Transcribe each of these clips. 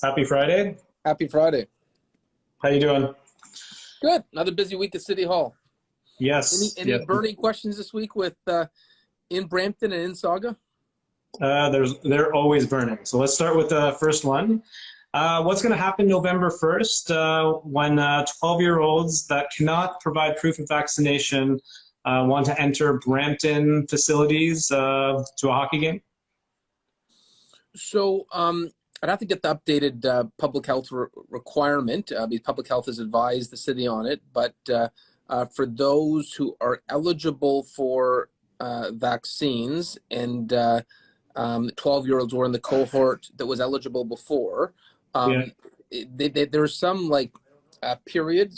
Happy Friday. Happy Friday. How you doing? Good. Another busy week at City Hall. Any Yes, any yes. burning questions this week with in Brampton and in Saga? They're always burning. So let's start with the first one. What's going to happen November 1st when 12-year-olds that cannot provide proof of vaccination want to enter Brampton facilities to a hockey game? So I'd have to get the updated public health requirement because public health has advised the city on it. But for those who are eligible for vaccines and 12-year-olds were in the cohort that was eligible before, Yeah. there's some period,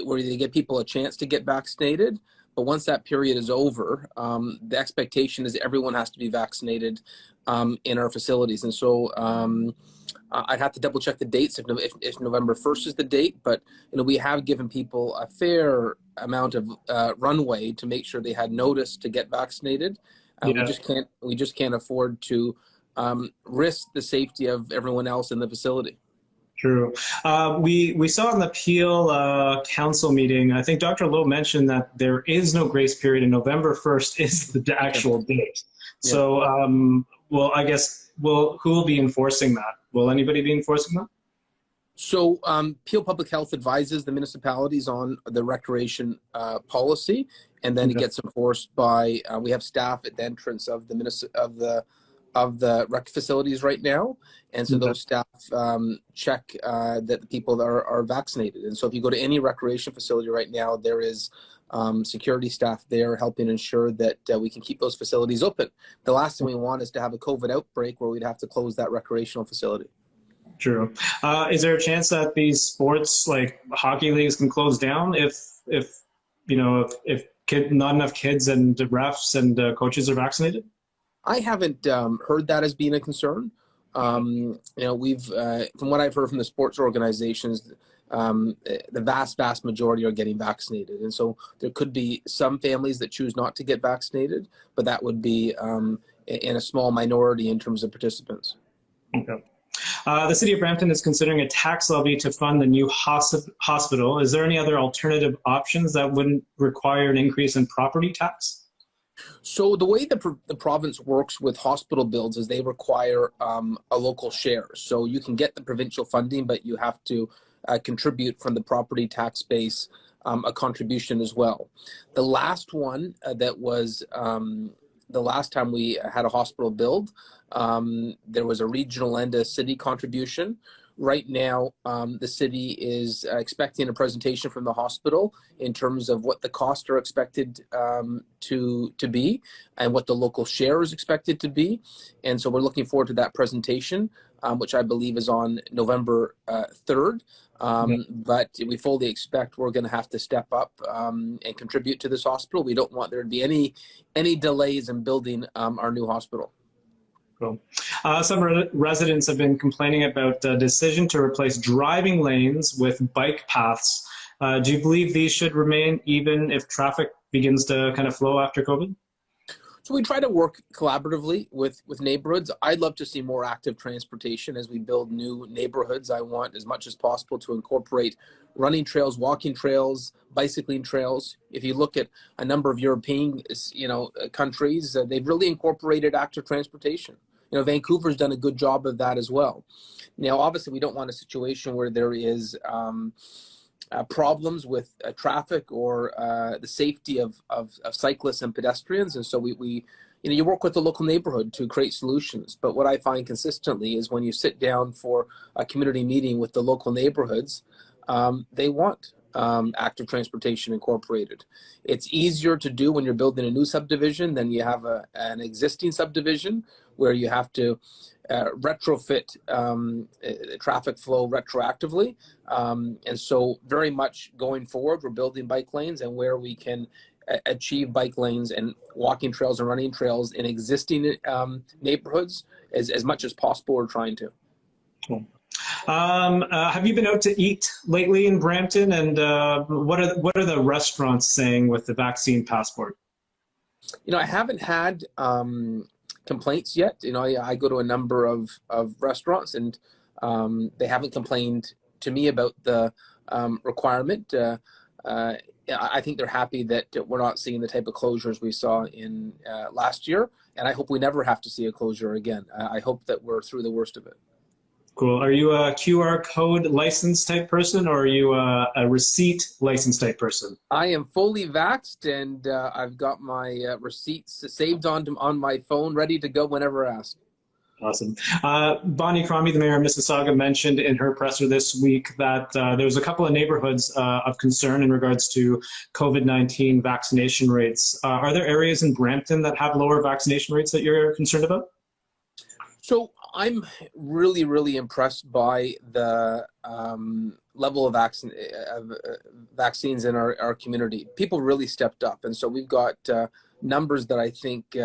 where they get people a chance to get vaccinated. But once that period is over, the expectation is that everyone has to be vaccinated in our facilities. And so I'd have to double check the dates if November 1st is the date. But we have given people a fair amount of runway to make sure they had notice to get vaccinated. Yeah. We just can't afford to risk the safety of everyone else in the facility. True. We saw in the Peel council meeting, I think Dr. Lowe mentioned that there is no grace period and November 1st is the actual date. Yeah. So, well, I guess, who will be enforcing that? Will anybody be enforcing that? So Peel Public Health advises the municipalities on the recreation policy, and then it gets enforced by, we have staff at the entrance of the rec facilities right now, and so those staff check that the people are vaccinated. And so if you go to any recreation facility right now, there is security staff there helping ensure that we can keep those facilities open. The last thing we want is to have a COVID outbreak where we'd have to close that recreational facility. True. Is there a chance that these sports like hockey leagues can close down if not enough kids and refs and coaches are vaccinated? I haven't heard that as being a concern. We've, from what I've heard from the sports organizations, the vast majority are getting vaccinated. And so there could be some families that choose not to get vaccinated, but that would be in a small minority in terms of participants. Okay. The City of Brampton is considering a tax levy to fund the new hospital. Is there any other alternative options that wouldn't require an increase in property tax? So the way the province works with hospital builds is they require a local share. So you can get the provincial funding, but you have to contribute from the property tax base a contribution as well. The last one that was the last time we had a hospital build, there was a regional and a city contribution. Right now, the city is expecting a presentation from the hospital in terms of what the costs are expected to be and what the local share is expected to be. And so we're looking forward to that presentation, which I believe is on November 3rd. But we fully expect we're going to have to step up and contribute to this hospital. We don't want there to be any delays in building our new hospital. Cool. Some residents have been complaining about the decision to replace driving lanes with bike paths. Do you believe these should remain even if traffic begins to kind of flow after COVID? So we try to work collaboratively with neighborhoods. I'd love to see more active transportation as we build new neighborhoods. I want as much as possible to incorporate running trails, walking trails, bicycling trails. If you look at a number of European, countries, they've really incorporated active transportation. Vancouver's done a good job of that as well. Now, obviously, we don't want a situation where there is problems with traffic or the safety of cyclists and pedestrians. And so you work with the local neighborhood to create solutions. But what I find consistently is when you sit down for a community meeting with the local neighborhoods, they want active transportation incorporated. It's easier to do when you're building a new subdivision than you have an existing subdivision where you have to retrofit traffic flow retroactively. And so very much going forward, we're building bike lanes, and where we can achieve bike lanes and walking trails and running trails in existing neighborhoods as much as possible, we're trying to. Cool. Have you been out to eat lately in Brampton, and what are the restaurants saying with the vaccine passport? I haven't had complaints yet. I go to a number of restaurants, and They haven't complained to me about the requirement. I think they're happy that we're not seeing the type of closures we saw in last year, and I hope we never have to see a closure again. I hope that we're through the worst of it. Cool. Are you a QR code license type person, or are you a receipt license type person? I am fully vaxxed, and I've got my receipts saved on my phone, ready to go whenever asked. Awesome. Bonnie Crombie, the mayor of Mississauga, mentioned in her presser this week that there was a couple of neighborhoods of concern in regards to COVID-19 vaccination rates. Are there areas in Brampton that have lower vaccination rates that you're concerned about? So I'm really, really impressed by the level of vaccines in our community. People really stepped up. And so we've got numbers that I think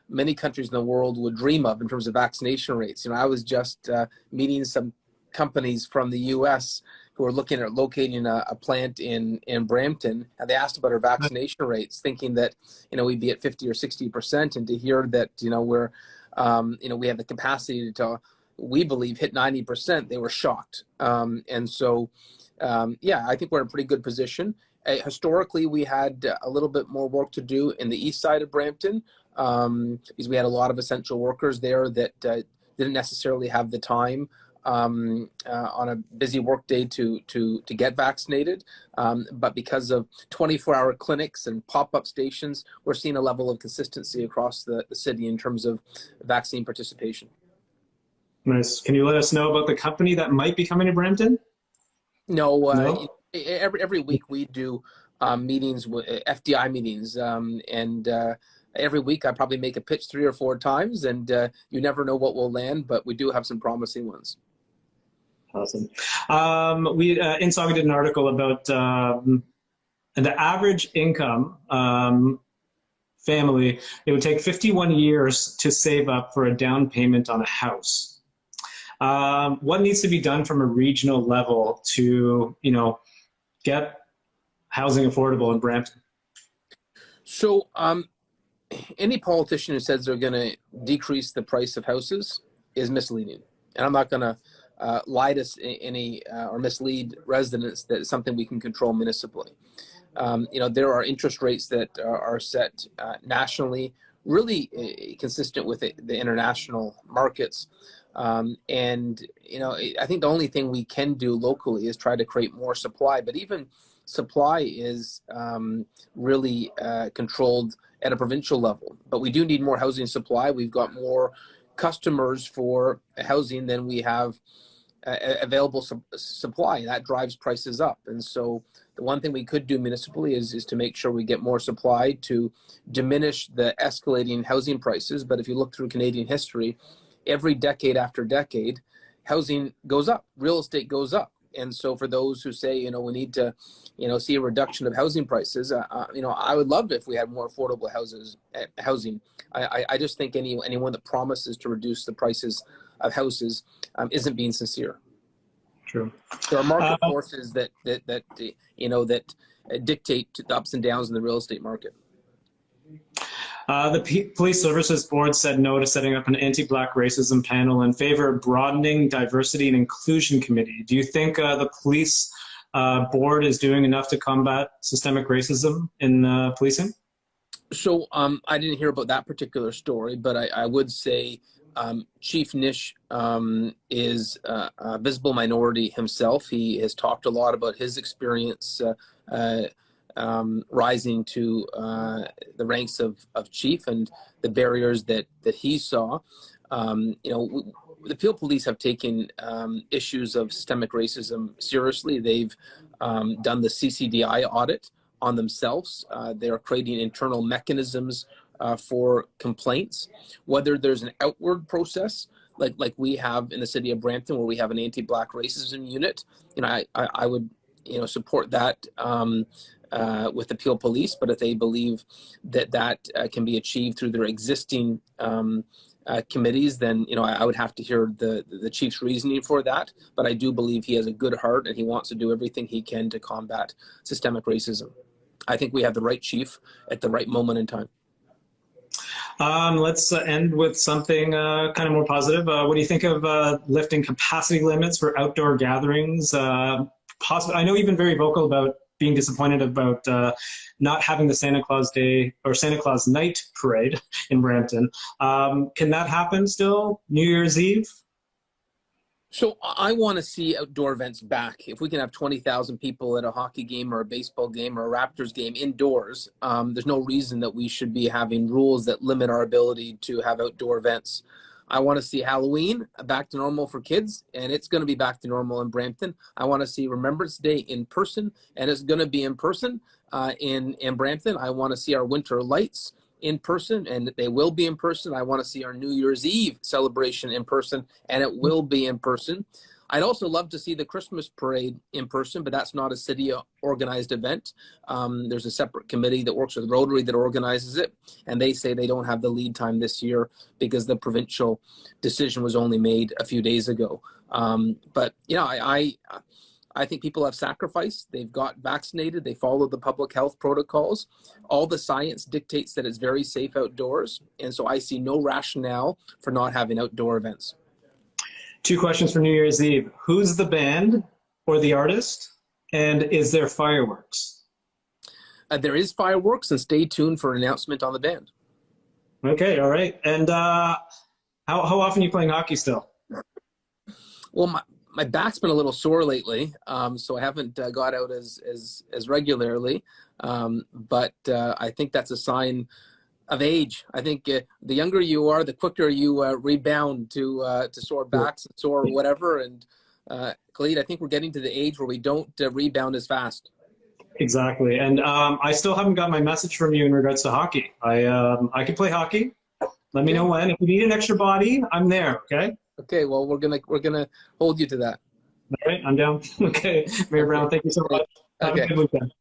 many countries in the world would dream of in terms of vaccination rates. You know, I was just meeting some companies from the US who are looking at locating a plant in Brampton, and they asked about our vaccination rates, thinking that, you know, we'd be at 50 or 60%, and to hear that, you know, we're we have the capacity to, we believe, hit 90%. They were shocked. And so, yeah, I think we're in a pretty good position. Historically, we had a little bit more work to do in the east side of Brampton, because we had a lot of essential workers there that didn't necessarily have the time on a busy workday to get vaccinated. But because of 24-hour clinics and pop-up stations, we're seeing a level of consistency across the city in terms of vaccine participation. Nice. Can you let us know about the company that might be coming to Brampton? No. Every week we do meetings, FDI meetings, and every week I probably make a pitch 3 or 4 times, and you never know what will land, but we do have some promising ones. Awesome. We InSauga did an article about the average income family. It would take 51 years to save up for a down payment on a house. What needs to be done from a regional level to, you know, get housing affordable in Brampton? So any politician who says they're going to decrease the price of houses is misleading. And I'm not going to lie to any or mislead residents that it's something we can control municipally. You know, there are interest rates that are set nationally, really consistent with the international markets. And, you know, I think the only thing we can do locally is try to create more supply. But even supply is really controlled at a provincial level. But we do need more housing supply. We've got more customers for housing than we have available supply, and that drives prices up. And so the one thing we could do municipally is to make sure we get more supply to diminish the escalating housing prices. But if you look through Canadian history, every decade after decade, housing goes up, real estate goes up. And so for those who say, you know, we need to, you know, see a reduction of housing prices, you know, I would love it if we had more affordable housing. I just think anyone that promises to reduce the prices of houses isn't being sincere. True. There are market forces that you know, that dictate the ups and downs in the real estate market. The Police Services Board said no to setting up an anti-Black racism panel in favor of broadening diversity and inclusion committee. Do you think the police board is doing enough to combat systemic racism in policing? So I didn't hear about that particular story, but I would say Chief Nish is a visible minority himself. He has talked a lot about his experience rising to the ranks of chief and the barriers that he saw. You know, the Peel Police have taken issues of systemic racism seriously. They've done the CCDI audit on themselves. They're creating internal mechanisms for complaints, whether there's an outward process like we have in the city of Brampton, where we have an anti-Black racism unit. You know, I would, you know, support that with the Peel Police, but if they believe that can be achieved through their existing committees, then, you know, I would have to hear the chief's reasoning for that. But I do believe he has a good heart and he wants to do everything he can to combat systemic racism. I think we have the right chief at the right moment in time. Let's end with something kind of more positive. What do you think of lifting capacity limits for outdoor gatherings? I know you've been very vocal about being disappointed about not having the Santa Claus Day or Santa Claus Night parade in Brampton. Can that happen still, New Year's Eve? So I want to see outdoor events back. If we can have 20,000 people at a hockey game or a baseball game or a Raptors game indoors, there's no reason that we should be having rules that limit our ability to have outdoor events. I want to see Halloween back to normal for kids, and it's going to be back to normal in Brampton. I want to see Remembrance Day in person, and it's going to be in person in Brampton. I want to see our winter lights in person, and they will be in person. I want to see our New Year's Eve celebration in person, and it will be in person. I'd also love to see the Christmas parade in person, but that's not a city organized event. There's a separate committee that works with Rotary that organizes it, and they say they don't have the lead time this year because the provincial decision was only made a few days ago. But you know, I think people have sacrificed. They've got vaccinated. They follow the public health protocols. All the science dictates that it's very safe outdoors. And so I see no rationale for not having outdoor events. 2 questions for New Year's Eve. Who's the band or the artist? And is there fireworks? There is fireworks, and stay tuned for an announcement on the band. Okay, all right. And how often are you playing hockey still? Well, my back's been a little sore lately, so I haven't got out as regularly. But I think that's a sign of age. I think the younger you are, the quicker you rebound to sore backs and sore whatever. And Khalid, I think we're getting to the age where we don't rebound as fast. Exactly. And I still haven't got my message from you in regards to hockey. I can play hockey. Let me know when. If you need an extra body, I'm there. Okay. Okay, well, we're gonna hold you to that. All right, I'm down. Okay, Mayor Brown, thank you so much. Have a good weekend.